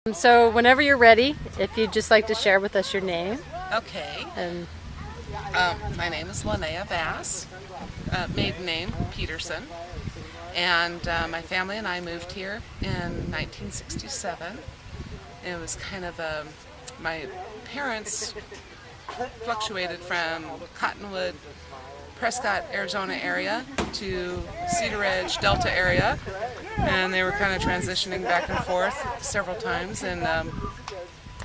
So whenever you're ready, if you'd just like to share with us your name. Okay. And My name is Linnea Vazz, maiden name Peterson, and my family and I moved here in 1967. It was kind of my parents fluctuated from Cottonwood, Prescott, Arizona area to Cedar Ridge, Delta area, and they were kind of transitioning back and forth several times, and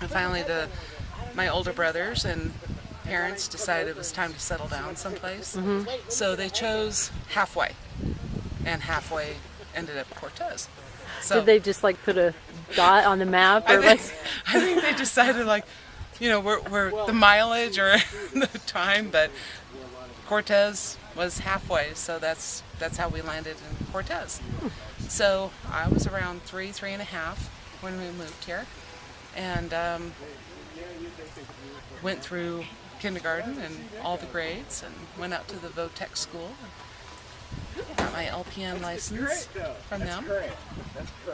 finally my older brothers and parents decided it was time to settle down someplace. So they chose halfway, and halfway ended up Cortez. So did they just like put a dot on the map, or I think they decided, like, we're the mileage or the time, but Cortez was halfway, so that's how we landed in Cortez. So I was around three and a half when we moved here, and went through kindergarten and all the grades, and went out to the Votech school. Got my LPN license from them.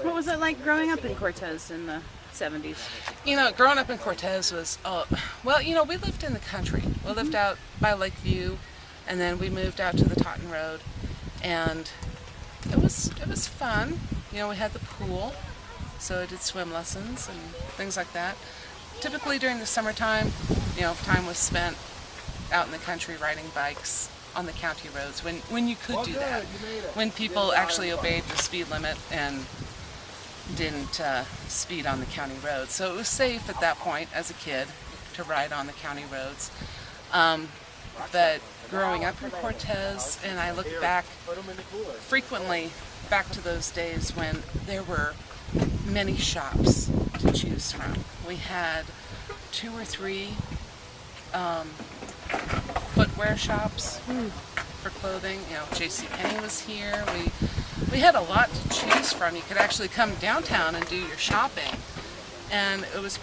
What was it like growing up in Cortez in the 70s? Growing up in Cortez was, we lived in the country. We lived out by Lakeview, and then we moved out to the Totten Road, and it was fun. We had the pool, so I did swim lessons and things like that. Typically during the summertime, time was spent out in the country riding bikes on the county roads when you could do that, when people actually obeyed the speed limit and didn't speed on the county roads. So it was safe at that point as a kid to ride on the county roads. But growing up in Cortez, and I look back frequently back to those days when there were many shops to choose from. We had 2 or 3 footwear shops for clothing. JCPenney was here. We had a lot to choose from. You could actually come downtown and do your shopping, and it was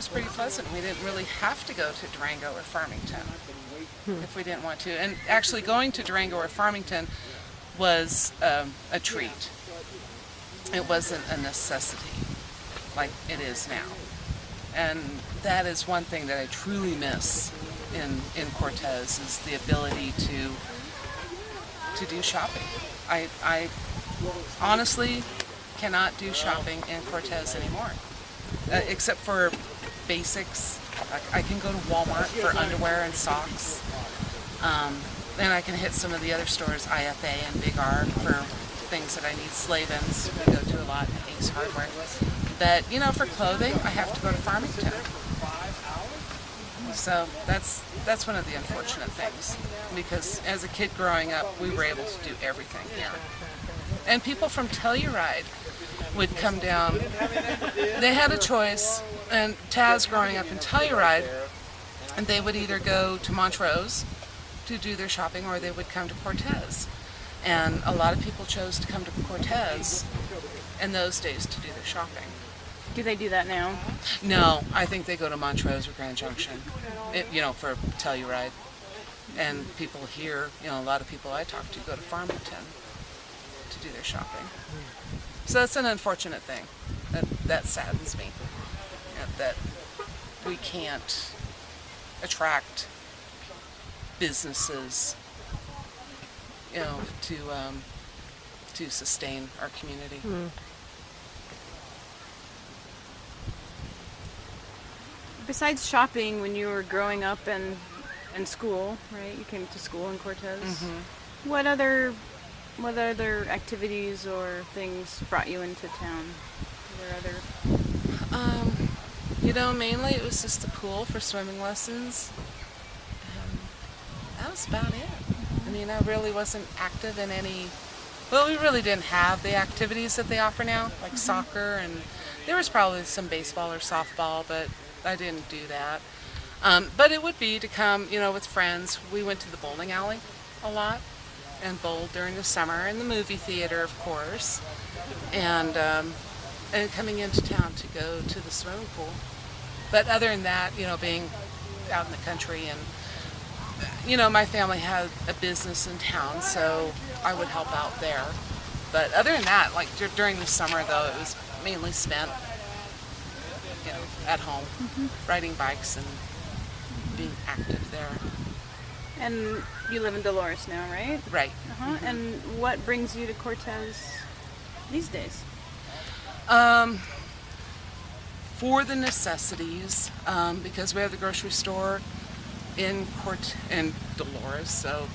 pretty pleasant. We didn't really have to go to Durango or Farmington if we didn't want to. And actually going to Durango or Farmington was a treat. It wasn't a necessity like it is now. And that is one thing that I truly miss in Cortez, is the ability to do shopping. I honestly cannot do shopping in Cortez anymore, except for basics. I can go to Walmart for underwear and socks, and I can hit some of the other stores, IFA and Big R, for things that I need. Slavens, we go to a lot, and Ace Hardware. But for clothing, I have to go to Farmington. So that's one of the unfortunate things, because as a kid growing up, we were able to do everything here. And people from Telluride would come down. They had a choice, and Taz growing up in Telluride, and they would either go to Montrose to do their shopping, or they would come to Cortez. And a lot of people chose to come to Cortez in those days to do their shopping. Do they do that now? No, I think they go to Montrose or Grand Junction, for Telluride. And people here, a lot of people I talk to go to Farmington to do their shopping. So that's an unfortunate thing. That saddens me, that we can't attract businesses, to sustain our community. Besides shopping, when you were growing up and in school, right? You came to school in Cortez. What other activities or things brought you into town? Were there other? Mainly it was just the pool for swimming lessons. That was about it. I really wasn't active in any. Well, we really didn't have the activities that they offer now, like soccer, and there was probably some baseball or softball, but I didn't do that. But it would be to come, with friends. We went to the bowling alley a lot and bowled during the summer, and the movie theater, of course, and coming into town to go to the swimming pool. But other than that, being out in the country, and my family had a business in town, so I would help out there. But other than that, like during the summer, though, it was mainly spent at home, riding bikes and being active there. And you live in Dolores now, right? Right. And what brings you to Cortez these days? For the necessities, because we have the grocery store in Dolores, so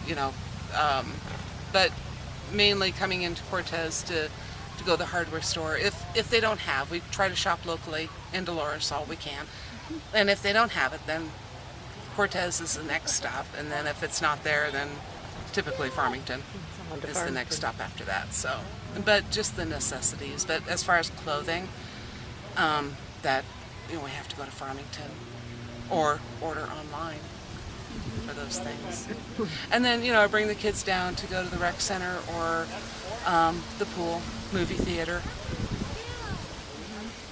but mainly coming into Cortez to go to the hardware store. If they don't have, we try to shop locally in Dolores all we can, and if they don't have it, then Cortez is the next stop, and then if it's not there, then typically Farmington is the next stop after that. So, but just the necessities. But as far as clothing, that we have to go to Farmington or order online for those things. And then I bring the kids down to go to the rec center or the pool, movie theater.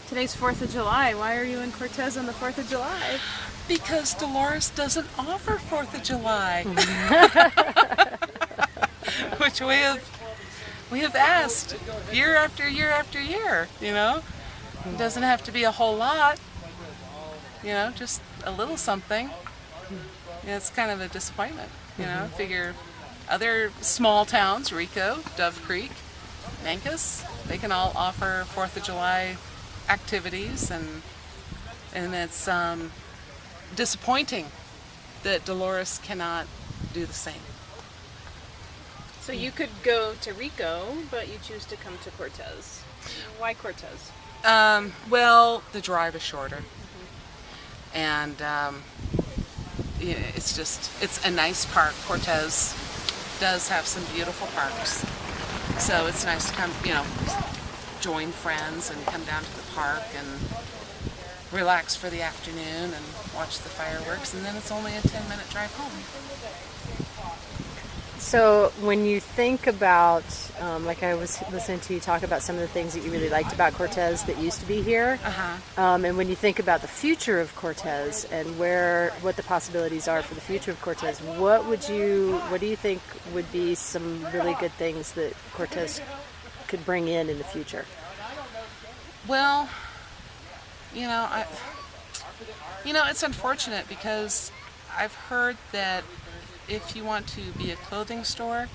Today's 4th of July. Why are you in Cortez on the 4th of July? Because Dolores doesn't offer 4th of July. Which we have asked year after year after year, It doesn't have to be a whole lot, just a little something. It's kind of a disappointment, Figure other small towns, Rico, Dove Creek, Mancos, they can all offer 4th of July activities, and it's disappointing that Dolores cannot do the same. So you could go to Rico, but you choose to come to Cortez. Why Cortez? Well, the drive is shorter, and it's a nice park. Cortez does have some beautiful parks, so it's nice to come, join friends and come down to the park and relax for the afternoon and watch the fireworks, and then it's only a 10-minute drive home. So when you think about, like I was listening to you talk about some of the things that you really liked about Cortez that used to be here, and when you think about the future of Cortez and what the possibilities are for the future of Cortez, what do you think would be some really good things that Cortez could bring in the future? Well, it's unfortunate because I've heard that if you want to be a clothing store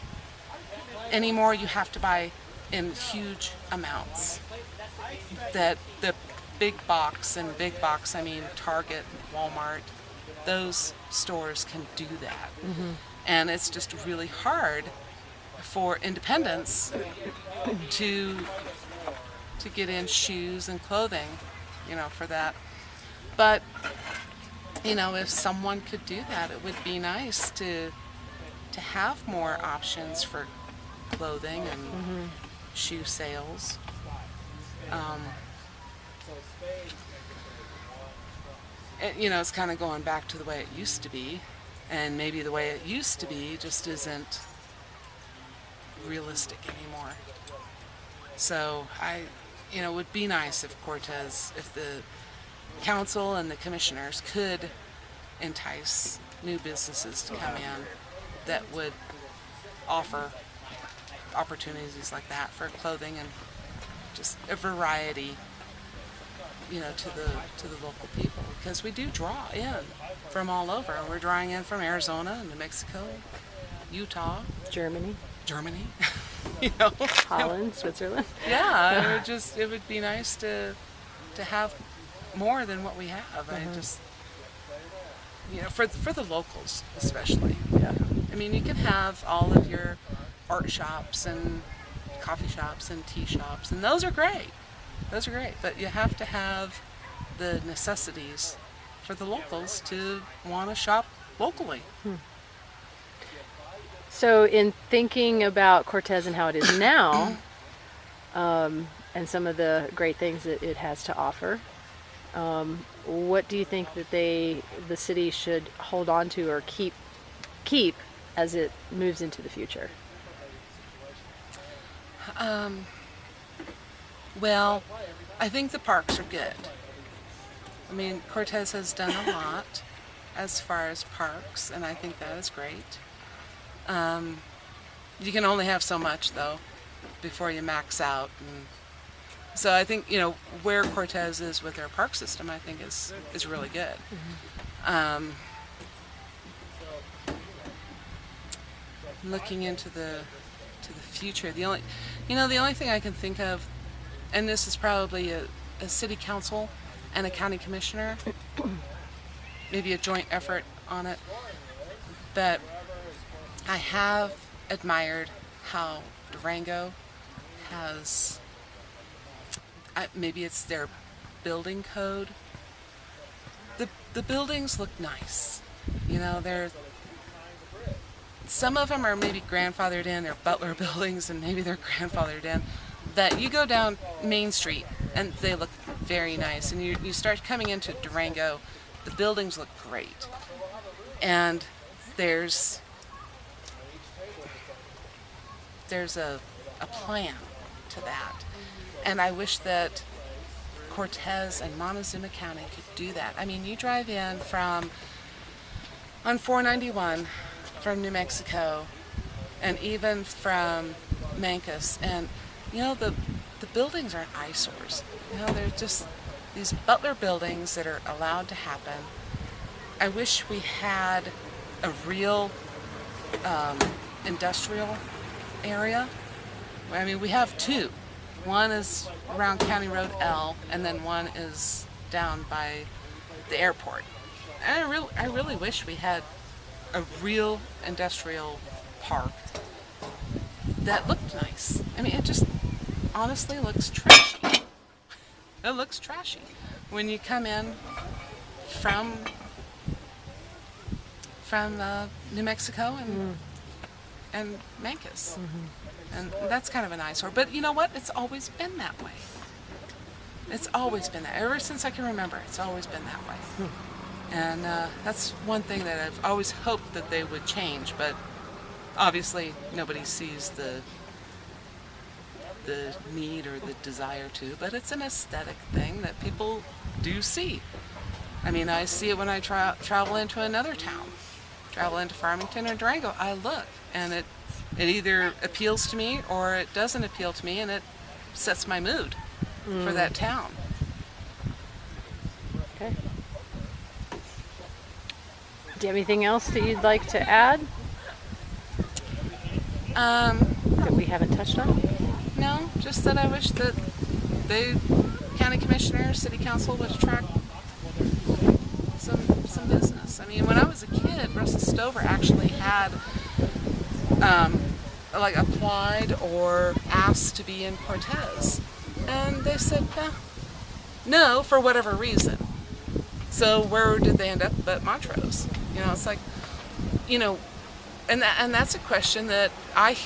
anymore, you have to buy in huge amounts. That the big box I mean Target, Walmart, those stores can do that. And it's just really hard for independents to get in shoes and clothing, for that. But if someone could do that, it would be nice to have more options for clothing and shoe sales. It's kind of going back to the way it used to be, and maybe the way it used to be just isn't realistic anymore. So it would be nice if the council and the commissioners could entice new businesses to come in that would offer opportunities like that for clothing and just a variety, to the local people, because we do draw in from all over. We're drawing in from Arizona, New Mexico, Utah, Germany, Holland, Switzerland. Yeah, it would be nice to have more than what we have. I just, for the locals especially. Yeah. I mean, you can have all of your art shops and coffee shops and tea shops, and those are great. But you have to have the necessities for the locals to want to shop locally. So in thinking about Cortez and how it is now, and some of the great things that it has to offer, what do you think that the city should hold on to or keep as it moves into the future? Well, I think the parks are good. I mean, Cortez has done a lot as far as parks, and I think that is great. You can only have so much, though, before you max out. So I think, you know, where Cortez is with their park system, I think is really good. Looking into the future, the only thing I can think of, and this is probably a city council and a county commissioner, maybe a joint effort on it, but I have admired how Durango has, maybe it's their building code. The buildings look nice. You know, some of them are maybe grandfathered in, they're Butler buildings, and maybe they're grandfathered in, that you go down Main Street and they look very nice. And you start coming into Durango, the buildings look great. And there's a plan to that. And I wish that Cortez and Montezuma County could do that. I mean, you drive in on 491 from New Mexico, and even from Mancos, and you know, the buildings aren't eyesores. You know, they're just these Butler buildings that are allowed to happen. I wish we had a real industrial area. I mean, we have two. One is around County Road L, and then one is down by the airport. And I really wish we had a real industrial park that looked nice. I mean, it just honestly looks trashy. It looks trashy when you come in from New Mexico and Mancos. And that's kind of an eyesore. But you know what? It's always been that way. It's always been that. Ever since I can remember, it's always been that way. And that's one thing that I've always hoped that they would change. But obviously, nobody sees the need or the desire to. But it's an aesthetic thing that people do see. I mean, I see it when I travel into another town. Travel into Farmington or Durango. I look, and it either appeals to me or it doesn't appeal to me, and it sets my mood for that town. Okay. Do you have anything else that you'd like to add that we haven't touched on? No, just that I wish that the county commissioner, city council would attract some business. I mean, when I was a kid, Russell Stover actually had like applied or asked to be in Cortez, and they said no for whatever reason. So where did they end up but Montrose? You know, it's like, you know, and that's a question that I,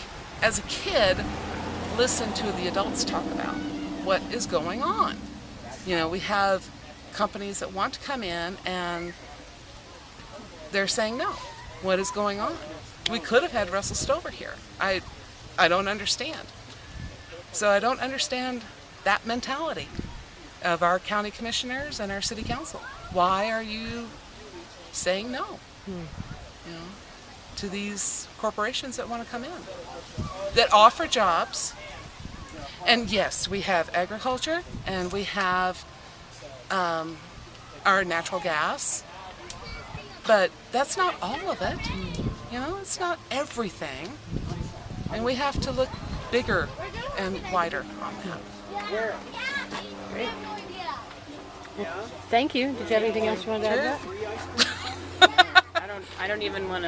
as a kid, listened to the adults talk about. What is going on? You know, we have companies that want to come in and they're saying no. What is going on? We could have had Russell Stover here. I don't understand. So I don't understand that mentality of our county commissioners and our city council. Why are you saying no? You know, to these corporations that want to come in, that offer jobs. And yes, we have agriculture, and we have our natural gas, but that's not all of it. You know, it's not everything, and we have to look bigger and wider on that. Great. Well, thank you. Did you have anything else you wanted to add? I don't even want to